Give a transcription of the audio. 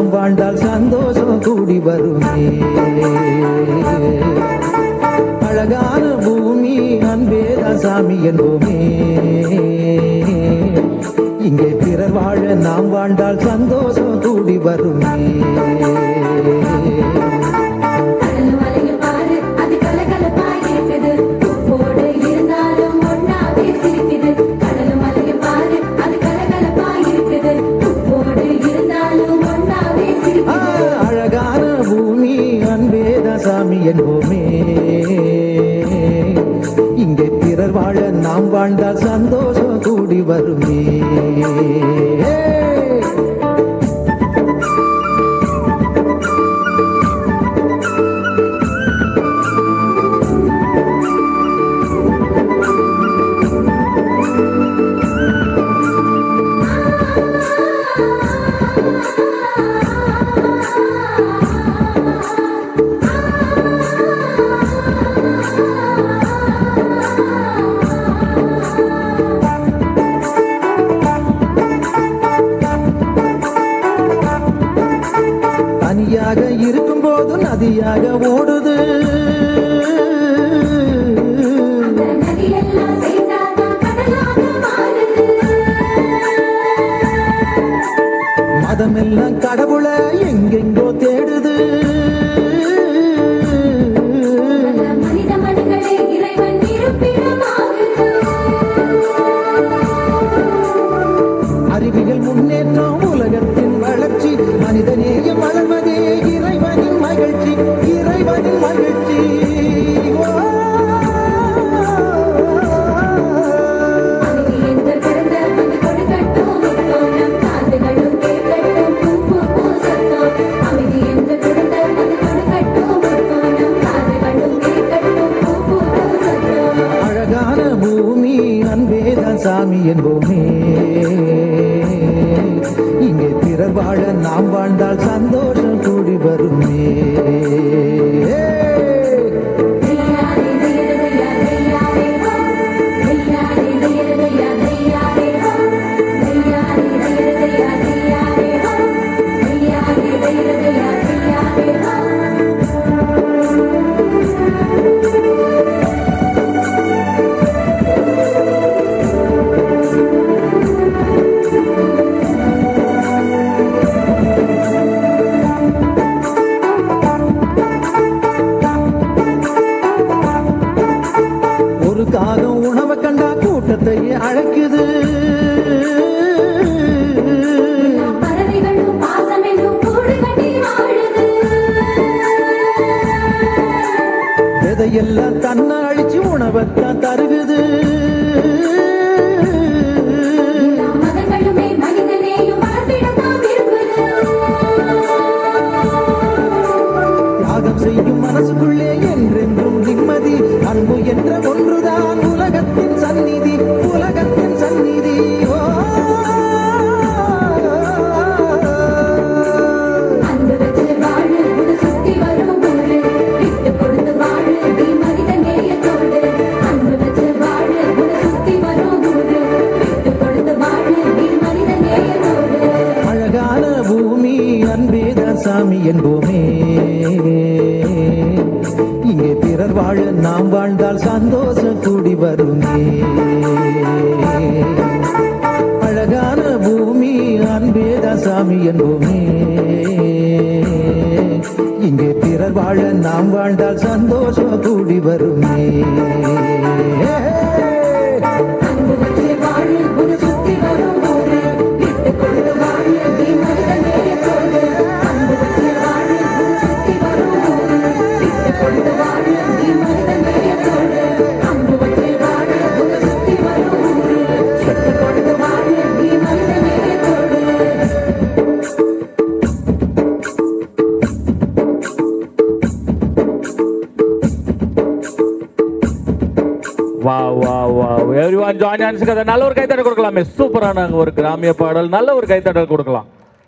நாம் வாழ்ந்தால் சந்தோஷம் கூடி வருமே. அழகான பூமி அன்பேதான் சாமி என்போமே. இங்கே பிறர் வாழ நாம் வாழ்ந்தால் சந்தோஷம் கூடி வருமே. அழகான பூமி அன்பேதான் சாமி என்போமே. இங்கே பிறர் வாழ நாம் வாழ்ந்தால் சந்தோஷம் கூடி வருமே. தனியாக இருக்கும் போது நதியாக ஓடுது. மதமெல்லாம் கடவுளை எங்கெங்கோ தேடுது. அறிவியல் முன்னேற்றம் உலகத்தின் வளர்ச்சி மனிதநேயம் வளர்வதே இறைவனின் மகிழ்ச்சி. இறைவனின் மகிழ்ச்சி. அழகான பூமி அன்பேதான் சாமி என்போமே. இங்கே பிறர் வாழ நாம் வாழ்ந்தால் சந்தோஷம் கூடி வருமே. ஒரு காகம் உணவை கண்டா கூட்டத்தையே அழைக்குது. விதையெல்லாம் தன்னை அழிச்சு உணவைத்தான் தருகுது. தியாகம் செய்யும் மனசுக்குள்ளே என்றென்றும் நிம்மதி அன்பு என்ற ஒன்றுதான் உலகத்தின் சந்நிதி. உலகத்தின் சந்நிதி. அழகான பூமி அன்பேதான் சாமி என்போமே. இங்கே பிறர் வாழ நாம் வாழ்ந்தால் சந்தோஷம் கூடி வருமே. அழகான பூமி அன்பேதான் சாமி என்போமே. இங்கே பிறர் வாழ நாம் வாழ்ந்தால் சந்தோஷம் கூடி வருமே. Everyone join hands. நல்ல ஒரு கைத்தட்டல் கொடுக்கலாமே. சூப்பரான ஒரு கிராமிய பாடல். நல்ல ஒரு கைத்தட்டல் கொடுக்கலாம்.